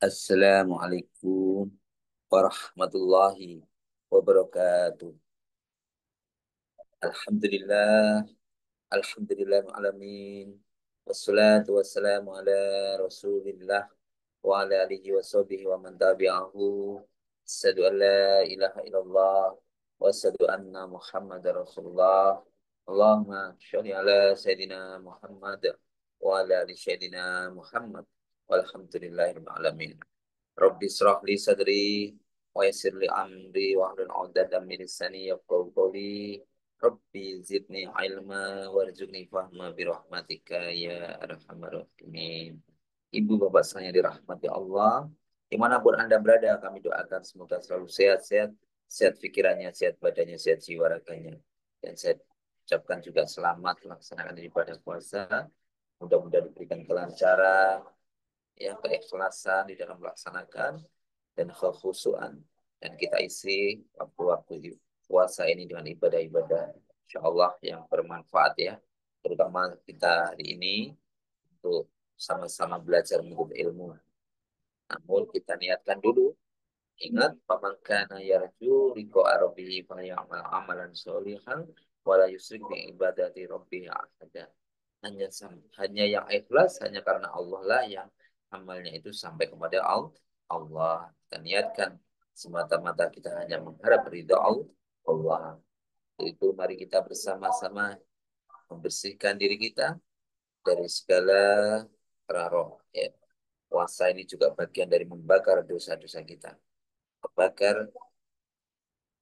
Assalamualaikum warahmatullahi wabarakatuh. Alhamdulillah, alhamdulillah alamin. Wassalatu wassalamu ala Rasulillah wa ala alihi wa sahbihi wa man tabi'ahu. Asyhadu an la ilaha illallah wa asyhadu anna Muhammadar Rasulullah. Allahumma sholli ala sayidina Muhammad wa ala ali sayidina Muhammad. Walhamdulillahirabbil alamin. Rabbi israh li sadri wa yassir li amri wa hlul 'uqdatam min lisani yafqahu qawli. Rabbi zidni ilma warzuqni fahma bi rahmatika ya arhamar rahimin. Ibu bapak saya dirahmati Allah, dimanapun Anda berada, kami doakan semoga selalu sehat-sehat, sehat pikirannya, sehat badannya, sehat jiwa raganya. Dan saya ucapkan juga selamat melaksanakan ibadah puasa. Mudah-mudahan diberikan kelancaran, ya keikhlasan di dalam melaksanakan dan kekhusyuan, dan kita isi waktu-waktu puasa ini dengan ibadah-ibadah insya Allah yang bermanfaat ya, terutama kita hari ini untuk sama-sama belajar menuntut ilmu. Namun kita niatkan dulu, ingat paman kana yarju liqa'a rabbih falyamal amalan sholihan wala yusyrik bi ibadati rabbih ahada. Hanya yang ikhlas hanya karena Allah lah yang amalnya itu sampai kepada Allah. Kita niatkan semata-mata kita hanya mengharap ridha Allah. Itu mari kita bersama-sama membersihkan diri kita dari segala roh. Ya. Puasa ini juga bagian dari membakar dosa-dosa kita. Membakar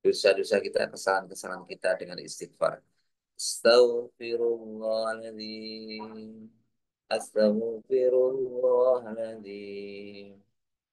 dosa-dosa kita, kesalahan-kesalahan kita dengan istighfar. Astaghfirullahaladzim. Astaghfirullahaladzim.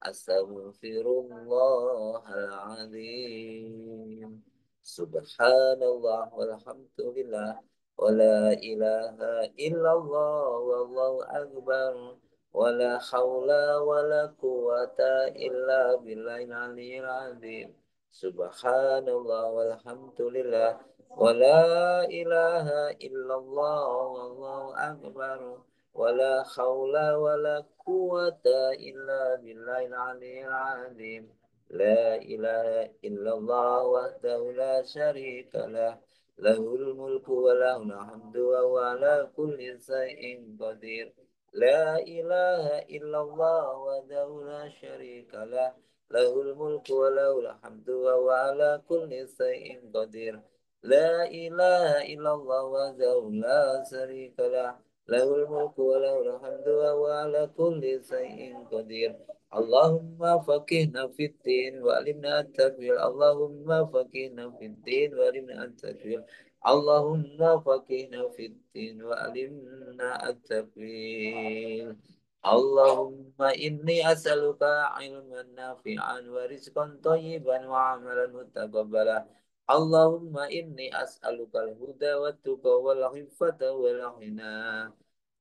Astaghfirullahaladzim. Subhanallah walhamdulillah. Wa la ilaha illallah wallahu akbar. Wa la hawla wa la quwata illa billahil aliyyil azim. Subhanallah walhamdulillah. Wa la ilaha illallah wallahu akbar. ولا حول ولا قوة إلا بالله العلي العظيم. لا إله إلا الله وحده لا شريك له له الملك وله الحمد وهو على كل شيء قدير. لا إله إلا الله وحده لا شريك له له الملك وله الحمد وهو على كل شيء قدير. لا إله إلا الله وحده لا شريك له له الملك وله الحمد وهو على كل شيء قدير. اللهم فقهنا في الدين وعلمنا التأويل. اللهم فقهنا في الدين وعلمنا التأويل. اللهم فقهنا في الدين وعلمنا التأويل. اللهم إني أسألك علما نافعا ورزقا طيبا وعملا متقبلا. اللهم إني أسألك الهدى والتقى والعفة والغنى.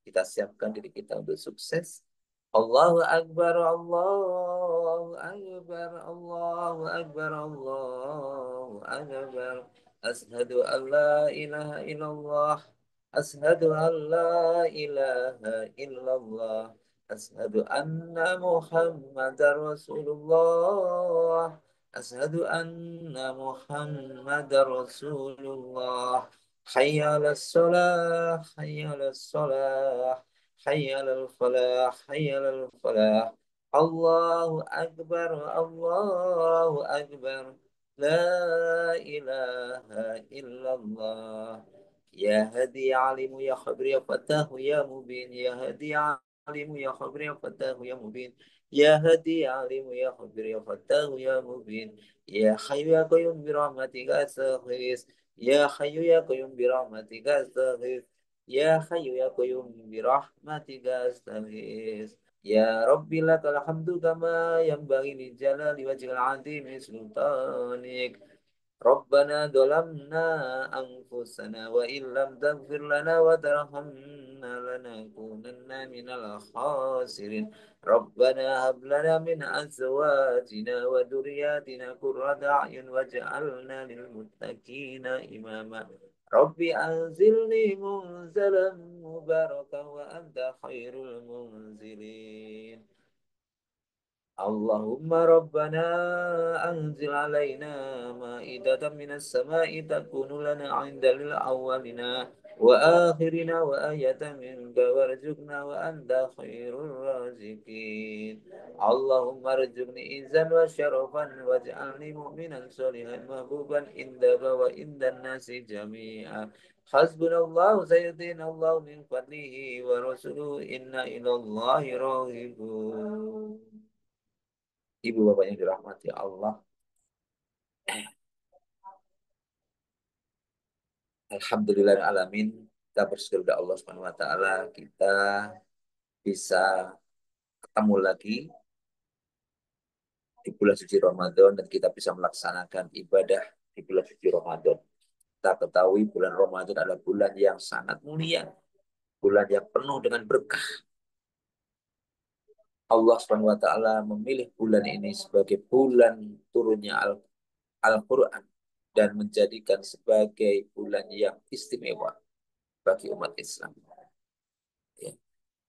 Kita siapkan diri kita untuk sukses. Allahu Akbar, Allahu Akbar, Allahu Akbar, Allahu Akbar. Ashhadu an la ilaha illallah. Ashhadu an la ilaha illallah. Ashhadu anna Muhammadar Rasulullah. Ashhadu anna Muhammadar Rasulullah. حي على الصلاة حي على الصلاة حي على الفلاح حي على الفلاح. الله أكبر الله أكبر. لا إله إلا الله. يا هدي يا عليم يا خبير يا فتاه يا مبين. يا هدي يا عليم يا خبير يا فتاه يا مبين. يا هدي يا عليم يا خبير يا فتاه يا مبين. يا حي يا قيوم برحمتك أستغيث. يا حي يا قيوم برحمتك أستغيث. يا حي يا قيوم برحمتك أستغيث. يا ربي لك الحمد كما ينبغي لجلال وجه العظيم سلطانك. ربنا ظلمنا أنفسنا وإن لم تغفر لنا وترحمنا لنكونن من الخاسرين. ربنا هب لنا من أزواجنا وذرياتنا قرة أعين واجعلنا للمتقين إماما. ربي أنزلني منزلا مباركا وأنت خير المنزلين. Allahumma Rabbana anzil alaina ma'idatan minas sama'i takunu lana 'inda lil awwalina wa akhirina wa ayatan minka warzuqna wa anta khairur raziqin. Allahumma rzuqni izzan wa syarafan waj'alni mu'minan sholihan mahbuban indaka wa indan nasi jami'a. Hasbunallahu sayyidina Allah min fadlihi wa rasuluhu inna ilallahi raghibun. Ibu bapak yang dirahmati Allah, Alhamdulillah alamin. Kita bersyukur kepada Allah Subhanahu wa taala kita bisa ketemu lagi di bulan suci Ramadan dan kita bisa melaksanakan ibadah di bulan suci Ramadan. Kita ketahui bulan Ramadan adalah bulan yang sangat mulia, bulan yang penuh dengan berkah. Allah Subhanahu wa taala memilih bulan ini sebagai bulan turunnya Al-Qur'an dan menjadikan sebagai bulan yang istimewa bagi umat Islam. Ya,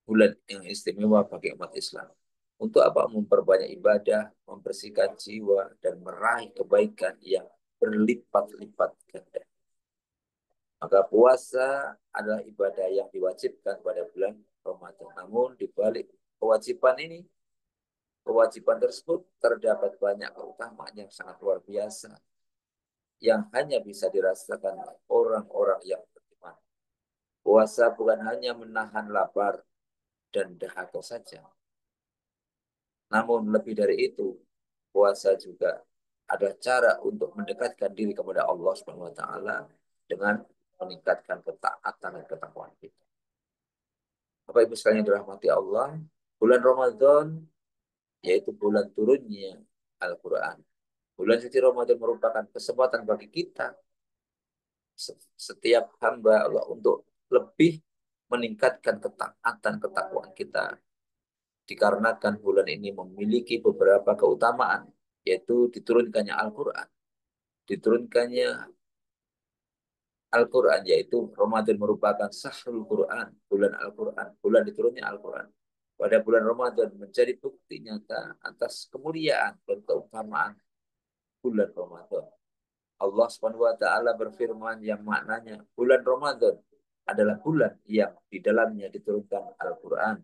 bulan yang istimewa bagi umat Islam. Untuk apa? Memperbanyak ibadah, membersihkan jiwa, dan meraih kebaikan yang berlipat-lipat ganda. Maka puasa adalah ibadah yang diwajibkan pada bulan Ramadan. Namun di balik kewajiban ini, kewajiban tersebut terdapat banyak keutamaan yang sangat luar biasa yang hanya bisa dirasakan orang-orang yang beriman. Puasa bukan hanya menahan lapar dan dahaga saja. Namun lebih dari itu, puasa juga ada cara untuk mendekatkan diri kepada Allah Subhanahu wa taala dengan meningkatkan ketaatan dan ketakwaan kita. Bapak Ibu sekalian yang dirahmati Allah, bulan Ramadan yaitu bulan turunnya Al-Qur'an. Bulan suci Ramadan merupakan kesempatan bagi kita setiap hamba Allah untuk lebih meningkatkan ketaatan ketakwaan kita dikarenakan bulan ini memiliki beberapa keutamaan yaitu diturunkannya Al-Quran. Diturunkannya Al-Quran yaitu Ramadan merupakan Sahrul Quran, bulan Al-Quran, bulan diturunnya Al-Quran. Pada bulan Ramadan menjadi bukti nyata atas kemuliaan dan keutamaan bulan Ramadan. Allah Subhanahu wa taala berfirman yang maknanya bulan Ramadan adalah bulan yang di dalamnya diturunkan Al-Quran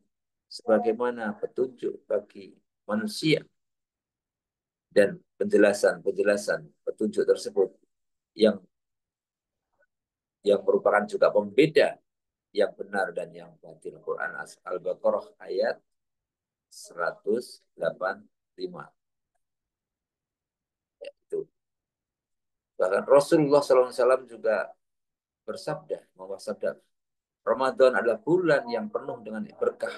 sebagaimana petunjuk bagi manusia dan penjelasan-penjelasan petunjuk tersebut yang merupakan juga pembeda yang benar dan yang batil. Quran Al-Baqarah ayat 185. Ya, itu. Bahkan Rasulullah SAW juga bersabda, sabda, Ramadan adalah bulan yang penuh dengan berkah.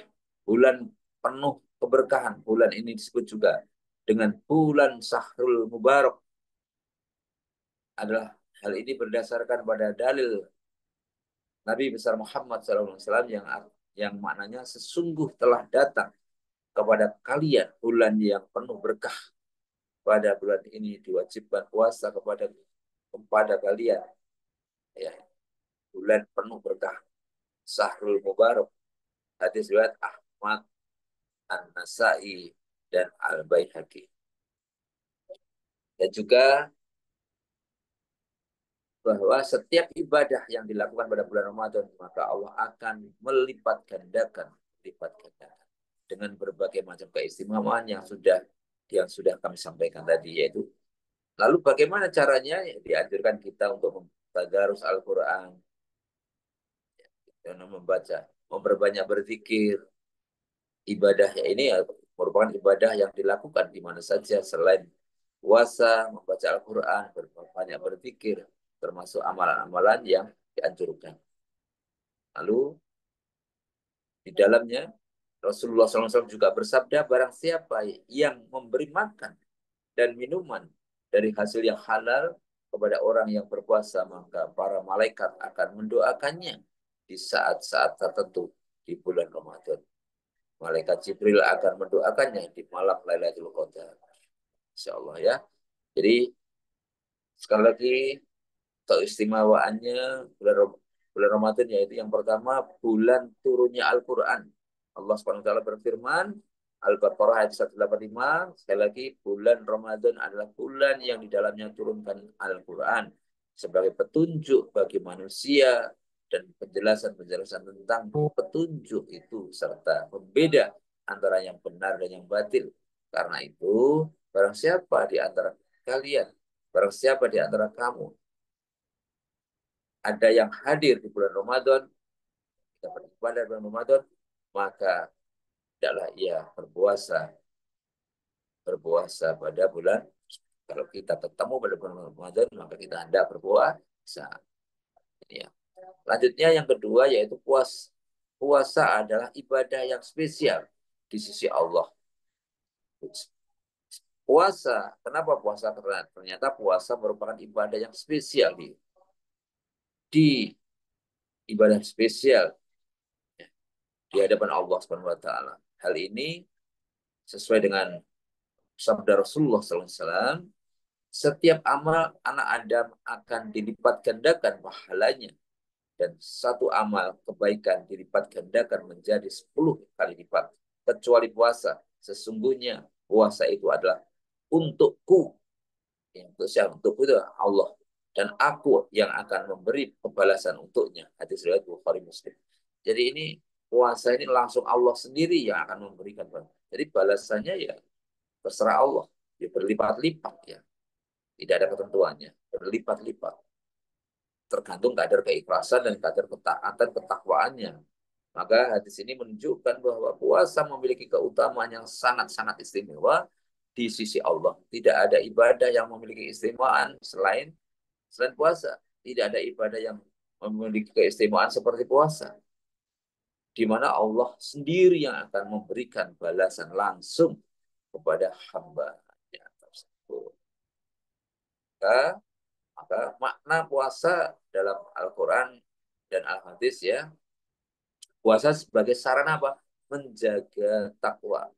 Bulan penuh keberkahan. Bulan ini disebut juga dengan bulan Sahrul Mubarak. Adalah hal ini berdasarkan pada dalil Nabi besar Muhammad SAW yang maknanya sesungguh telah datang kepada kalian bulan yang penuh berkah. Pada bulan ini diwajibkan puasa kepada kalian. Ya, bulan penuh berkah. Sahrul Mubarak. Hadis riwayat Ahmad, An-Nasai, dan Al-Baihaqi. Dan juga bahwa setiap ibadah yang dilakukan pada bulan Ramadan, maka Allah akan melipat gandakan dengan berbagai macam keistimewaan yang sudah kami sampaikan tadi, yaitu lalu bagaimana caranya? Ya, dianjurkan kita untuk membaca Al-Quran, dan memperbanyak berzikir. Ibadah ini merupakan ibadah yang dilakukan di mana saja selain puasa, membaca Al-Quran, banyak berzikir, termasuk amalan-amalan yang dianjurkan. Lalu di dalamnya Rasulullah SAW juga bersabda, barang siapa yang memberi makan dan minuman dari hasil yang halal kepada orang yang berpuasa, maka para malaikat akan mendoakannya di saat-saat tertentu di bulan Ramadan. Malaikat Jibril akan mendoakannya di malam Lailatul Qadar. Insya Allah ya. Jadi sekali lagi keistimewaannya bulan Ramadan yaitu yang pertama bulan turunnya Al-Quran. Allah SWT berfirman, Al-Baqarah ayat 185, sekali lagi bulan Ramadan adalah bulan yang di dalamnya turunkan Al-Quran sebagai petunjuk bagi manusia dan penjelasan-penjelasan tentang petunjuk itu serta pembeda antara yang benar dan yang batil. Karena itu, barang siapa di antara kalian, barang siapa di antara kamu ada yang hadir di bulan Ramadan, kita beribadah di bulan Ramadan, maka tidaklah ia berpuasa pada bulan. Kalau kita ketemu pada bulan Ramadan, maka kita hendak berpuasa. Ya. Lanjutnya yang kedua yaitu puasa. Puasa adalah ibadah yang spesial di sisi Allah. Puasa, kenapa puasa? Karena ternyata puasa merupakan ibadah yang spesial di ibadah spesial di hadapan Allah Subhanahu wa taala. Hal ini sesuai dengan sabda Rasulullah SAW, setiap amal anak Adam akan dilipat gandakan pahalanya dan satu amal kebaikan dilipat gandakan menjadi 10 kali lipat kecuali puasa. Sesungguhnya puasa itu adalah untukku. Untuk siapa? Untukku itu Allah. Dan aku yang akan memberi pembalasan untuknya. Hadis riwayat Bukhari Muslim. Jadi ini puasa ini langsung Allah sendiri yang akan memberikan. Jadi balasannya ya terserah Allah. Ya berlipat-lipat ya. Tidak ada ketentuannya. Berlipat-lipat. Tergantung kadar keikhlasan dan kadar ketaatan ketakwaannya. Maka hadis ini menunjukkan bahwa puasa memiliki keutamaan yang sangat-sangat istimewa di sisi Allah. Tidak ada ibadah yang memiliki keistimewaan selain puasa. Tidak ada ibadah yang memiliki keistimewaan seperti puasa. Di mana Allah sendiri yang akan memberikan balasan langsung kepada hamba-Nya tersebut. Maka makna puasa dalam Al-Quran dan Al-Hadis ya, puasa sebagai sarana apa? Menjaga takwa.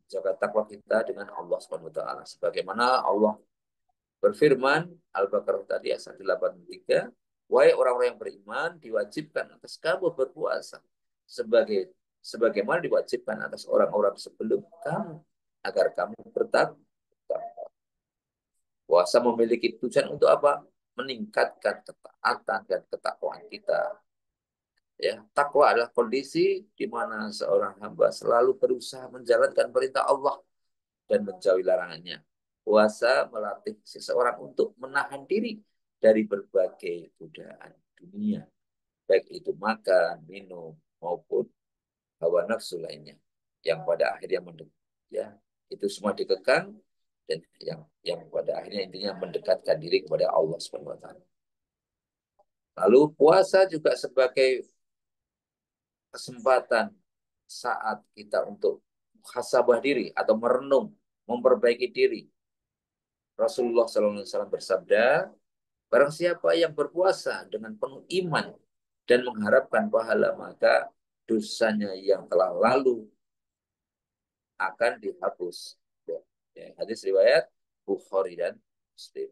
Jaga takwa kita dengan Allah Subhanahu wa taala. Sebagaimana Allah berfirman Al-Baqarah tadi ayat 183, wahai orang-orang yang beriman diwajibkan atas kamu berpuasa sebagaimana diwajibkan atas orang-orang sebelum kamu agar kamu bertakwa. Puasa memiliki tujuan untuk apa? Meningkatkan ketaatan dan ketakwaan kita. Ya, takwa adalah kondisi di mana seorang hamba selalu berusaha menjalankan perintah Allah dan menjauhi larangannya. Puasa melatih seseorang untuk menahan diri dari berbagai godaan dunia, baik itu makan, minum, maupun hawa nafsu lainnya, yang pada akhirnya ya, itu semua dikekang dan yang pada akhirnya intinya mendekatkan diri kepada Allah Subhanahu wa taala. Lalu puasa juga sebagai kesempatan saat kita untuk muhasabah diri atau merenung, memperbaiki diri. Rasulullah SAW bersabda, barang siapa yang berpuasa dengan penuh iman dan mengharapkan pahala, maka dosanya yang telah lalu akan dihapus. Ya, hadis riwayat Bukhari dan Muslim.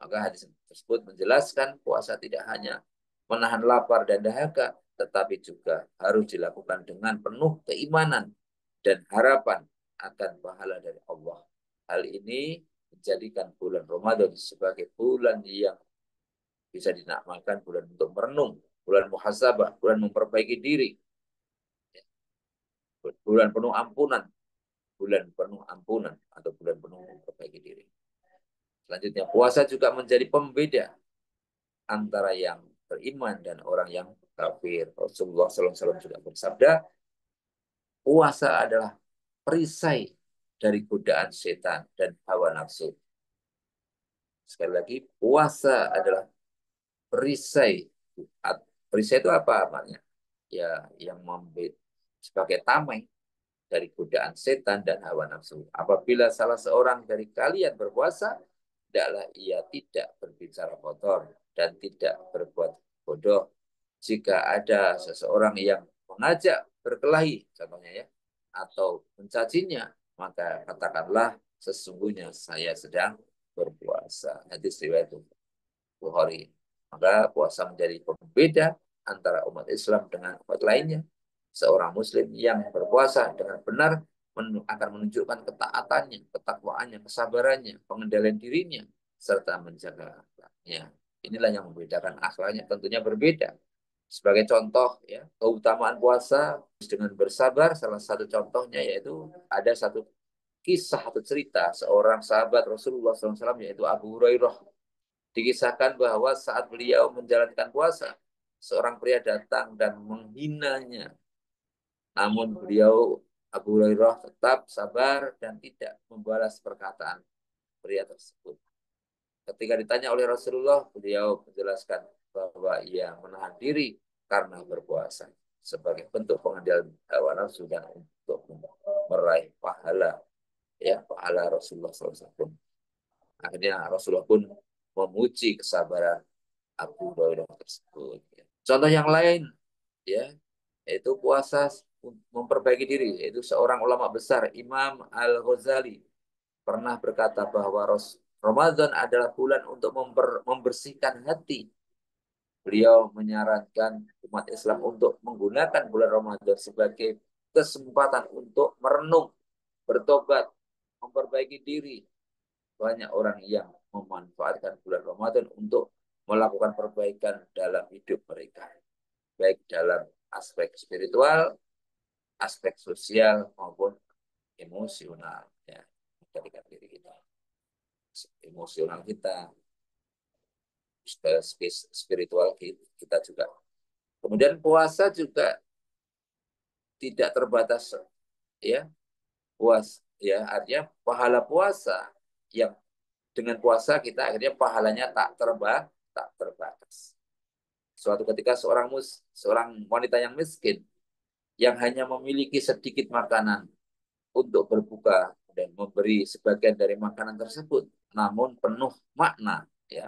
Maka hadis tersebut menjelaskan puasa tidak hanya menahan lapar dan dahaga, tetapi juga harus dilakukan dengan penuh keimanan dan harapan akan pahala dari Allah. Hal ini menjadikan bulan Ramadan sebagai bulan yang bisa dinamakan bulan untuk merenung, bulan muhasabah, bulan memperbaiki diri, bulan penuh ampunan, atau bulan penuh memperbaiki diri. Selanjutnya, puasa juga menjadi pembeda antara yang beriman dan orang yang kafir. Rasulullah SAW juga bersabda, puasa adalah perisai dari godaan setan dan hawa nafsu. Sekali lagi, puasa adalah perisai. Perisai itu apa namanya? Ya, yang sebagai tameng dari godaan setan dan hawa nafsu. Apabila salah seorang dari kalian berpuasa, tidaklah ia tidak berbicara kotor dan tidak berbuat bodoh. Jika ada seseorang yang mengajak berkelahi, contohnya ya, atau mencacinya, maka katakanlah sesungguhnya saya sedang berpuasa. Hadis riwayat Bukhari. Maka puasa menjadi pembeda antara umat Islam dengan umat lainnya. Seorang muslim yang berpuasa dengan benar akan menunjukkan ketaatannya, ketakwaannya, kesabarannya, pengendalian dirinya, serta menjaga akhlaknya. Inilah yang membedakan akhlaknya tentunya berbeda. Sebagai contoh, ya, keutamaan puasa dengan bersabar, salah satu contohnya yaitu ada satu kisah atau cerita seorang sahabat Rasulullah SAW yaitu Abu Hurairah. Dikisahkan bahwa saat beliau menjalankan puasa, seorang pria datang dan menghinanya. Namun beliau Abu Hurairah tetap sabar dan tidak membalas perkataan pria tersebut. Ketika ditanya oleh Rasulullah, beliau menjelaskan bahwa ia menahan diri karena berpuasa sebagai bentuk pengendalian hawa nafsu dan untuk meraih pahala, ya, pahala Rasulullah SAW. Akhirnya Rasulullah pun memuji kesabaran Abu Hurairah tersebut. Contoh yang lain, ya, yaitu puasa memperbaiki diri, yaitu seorang ulama besar Imam Al-Ghazali pernah berkata bahwa Ramadan adalah bulan untuk membersihkan hati. Beliau menyarankan umat Islam untuk menggunakan bulan Ramadan sebagai kesempatan untuk merenung, bertobat, memperbaiki diri. Banyak orang yang memanfaatkan bulan Ramadan untuk melakukan perbaikan dalam hidup mereka, baik dalam aspek spiritual, aspek sosial maupun emosional, ya, menjadikan diri kita, emosional kita, spiritual kita juga. Kemudian puasa juga tidak terbatas, ya, ya, artinya pahala puasa yang dengan puasa kita akhirnya pahalanya tak terbatas. Suatu ketika seorang wanita yang miskin yang hanya memiliki sedikit makanan untuk berbuka dan memberi sebagian dari makanan tersebut, namun penuh makna, ya.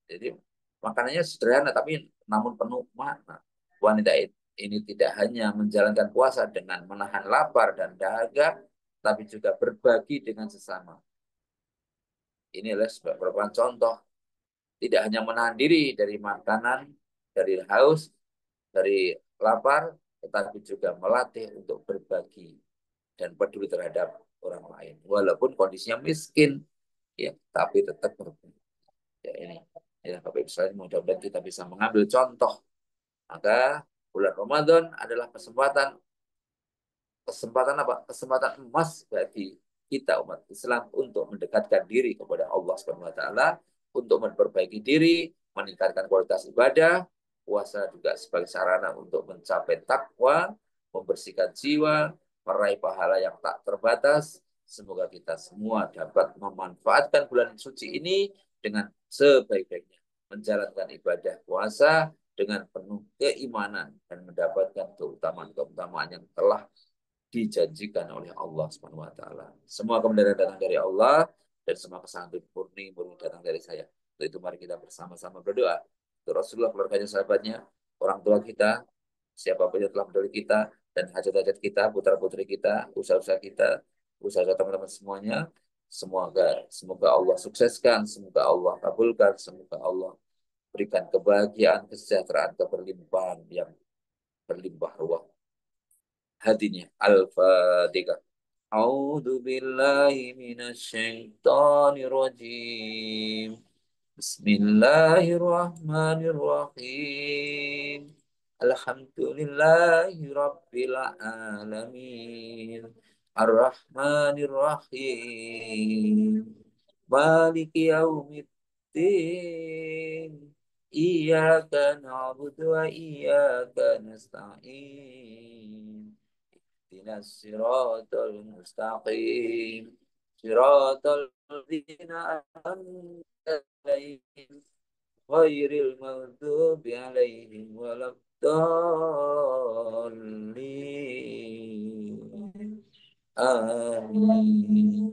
Jadi makanannya sederhana tapi namun penuh makna. Wanita ini tidak hanya menjalankan puasa dengan menahan lapar dan dahaga, tapi juga berbagi dengan sesama. Inilah beberapa contoh, tidak hanya menahan diri dari makanan, dari haus, dari lapar, tetapi juga melatih untuk berbagi dan peduli terhadap orang lain. Walaupun kondisinya miskin, ya, tapi tetap berbagi. Ya, ini, ya, Bapak Ibu sekalian, mudah-mudahan kita bisa mengambil contoh. Maka bulan Ramadan adalah kesempatan kesempatan apa? Kesempatan emas bagi kita umat Islam untuk mendekatkan diri kepada Allah Subhanahu wa taala, untuk memperbaiki diri, meningkatkan kualitas ibadah. Puasa juga sebagai sarana untuk mencapai takwa, membersihkan jiwa, meraih pahala yang tak terbatas. Semoga kita semua dapat memanfaatkan bulan suci ini dengan sebaik-baiknya, menjalankan ibadah puasa dengan penuh keimanan dan mendapatkan keutamaan-keutamaan yang telah dijanjikan oleh Allah Subhanahu wa taala. Semua kebenaran datang dari Allah dan semua kesalahan murni datang dari saya. Untuk itu mari kita bersama-sama berdoa untuk Rasulullah, keluarganya, sahabatnya, orang tua kita, siapapun yang telah mendahului kita, dan hajat-hajat kita, putra-putri kita, usaha-usaha kita, usaha teman-teman semuanya. Semoga Allah sukseskan, semoga Allah kabulkan, semoga Allah berikan kebahagiaan, kesejahteraan, keberlimpahan yang berlimpah ruah hatinya. Al-Fatihah. A'udzu billahi minasyaitonir rajim. Bismillahirrahmanirrahim. Alhamdulillahi rabbil alamin. Ar-Rahmanir-Rahim. Maliki yaumiddin. Iyyaka na'budu wa iyyaka nasta'in. اهدنا الصراط المستقيم صراط الذين أنعمت عليهم غير المغضوب عليهم ولا الضالين آمين.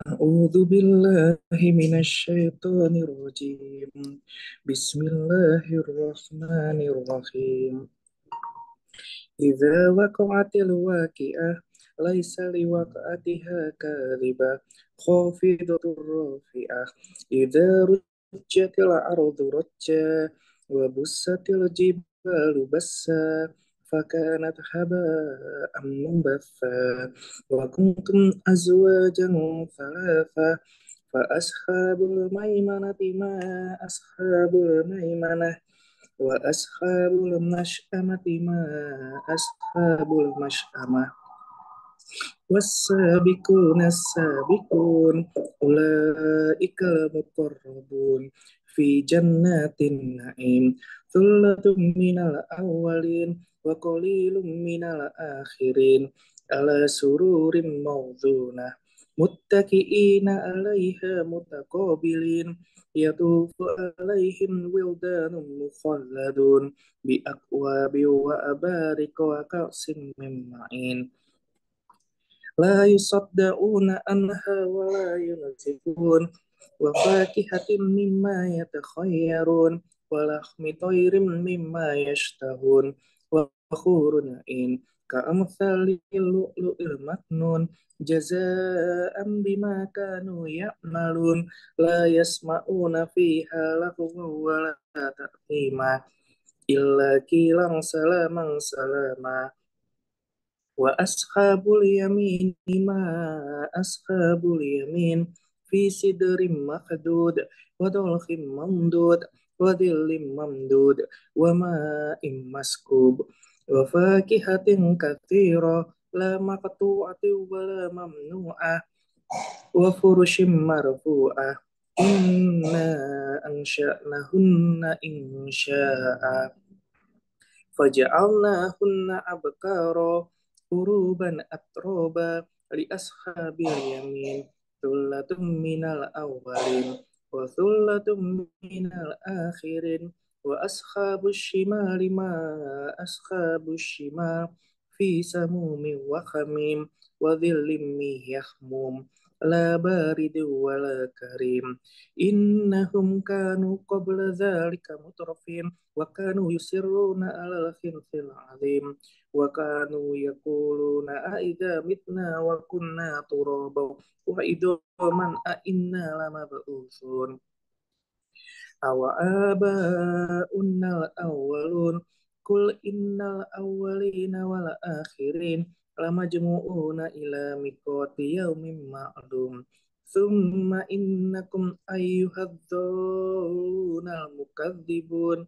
أعوذ بالله من الشيطان الرجيم. بسم الله الرحمن الرحيم. إذا وقعت الواقعة ليس لوقعتها كاذبة خافضة رافعة. إذا رجت الأرض رجا وبست الجبال بسا فكانت هباء منبثا وكنتم أزواجا ثلاثا فأصحاب الميمنة ما أصحاب الميمنة وأصحاب المشأمة ما أصحاب المشأمة والسابقون السابقون أولئك المقربون في جنات النعيم ثلة من الأولين وقليل من الآخرين على سرور موضونة متكئين عليها متقابلين يطوف عليهم ولدان مخلدون بأكواب وأبارك وكأس من معين لا يصدعون عنها ولا ينزفون وفاكهة مما يتخيرون ولحم طير مما يشتهون وحور عين كأمثال اللؤلؤ المكنون جزاء بما كانوا يعملون لا يسمعون فيها لغوا ولا تأثيما إلا قيلا سلاما سلاما وأصحاب اليمين ما أصحاب اليمين في سدر مخدود وطلح ممدود وظل ممدود وماء مسكوب وفاكهة كثيرة لا مقطوعة ولا ممنوعة وفرش مرفوعة إنا أنشأناهن إن شاء فجعلناهن أبكارا عربا أترابا لأصحاب اليمين ثلة من الأولين وثلة من الآخرين وأصحاب الشمال ما أصحاب الشمال في سموم وخميم وظل من يخموم لا بارد ولا كريم إنهم كانوا قبل ذلك مترفين وكانوا يصرون على الحنث العظيم وكانوا يقولون أإذا متنا وكنا ترابا وعظاما أإنا لمبعوثون أو آباؤنا الأولون قل إن الأولين والآخرين لمجموعون إلى ميقات يوم معلوم ثم إنكم أيها الضالون المكذبون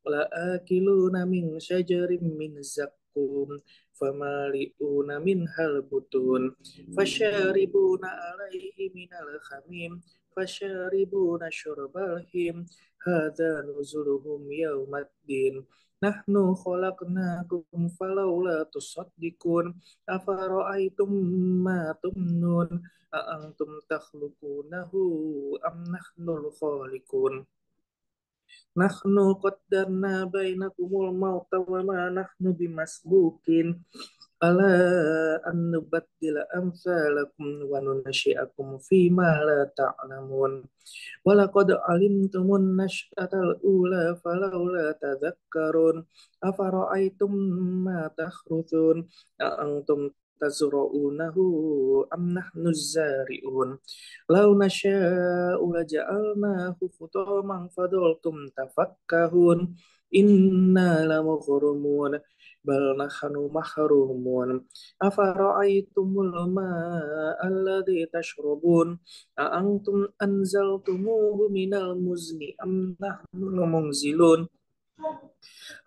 لآكلون من شجر من زقوم فمالئون منها البطون فشاربون عليه من الخميم فشاربون شرب الهيم هذا نزلهم يوم الدين نحن خلقناكم فلولا تصدقون أفرأيتم ما تمنون أأنتم تخلقونه أم نحن الخالقون نحن قدرنا بينكم الموت وما نحن بمسبوقين ألا أن نبدل أمثالكم وننشئكم فيما لا تعلمون ولقد علمتم النشأة الأولى فلولا تذكرون أفرأيتم ما تخرثون أأنتم تزرعونه أم نحن الزارعون لو نشاء لجعلناه حطاما فظلتم تفكهون إنا لمغرمون بل نحن محرومون أفرأيتم الماء الذي تشربون أأنتم أنزلتموه من المزن أم نحن المنزلون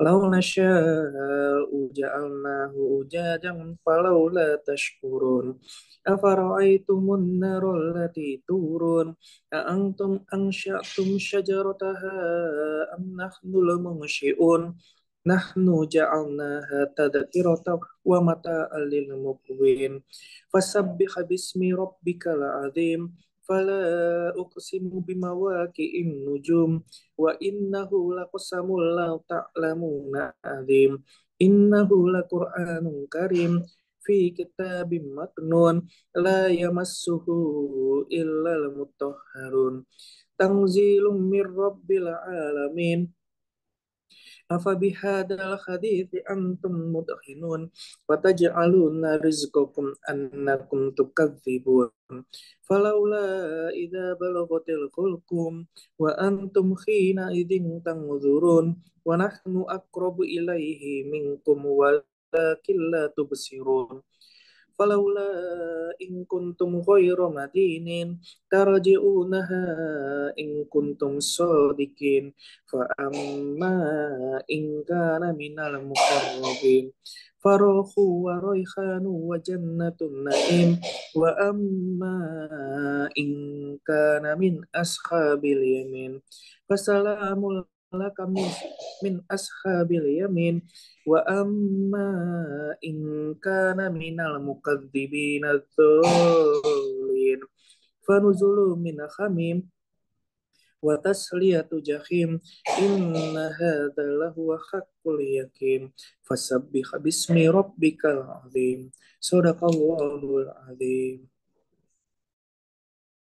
لو نشاء جعلناه أجاجا فلولا تشكرون أفرأيتم النار التي تورون أأنتم أنشأتم شجرتها أم نحن المنشئون نحن جعلناها تذكرة ومتاعا للمقوين فسبح باسم ربك العظيم فلا أقسم بمواقع النجوم وإنه لقسم لو تعلمون عظيم إنه لقرآن كريم في كتاب مكنون لا يمسه إلا المطهرون تنزيل من رب العالمين أفبهذا الحديث أنتم مدهنون وتجعلون رزقكم أنكم تكذبون فلولا إذا بلغت الحلقوم وأنتم حينئذ تنظرون ونحن أقرب إليه منكم ولكن لا تبصرون فلولا إن كنتم غير مدينين ترجعونها إن كنتم صادقين فأما إن كان من المقربين فروح وريحان وجنة النعيم وأما إن كان من أصحاب اليمين فسلام لك من أصحاب اليمين وأما إن كان من المكذبين الضالين فنزل من حميم وتسلية جحيم إن هذا لهو حق اليقين فسبح باسم ربك العظيم صدق الله العظيم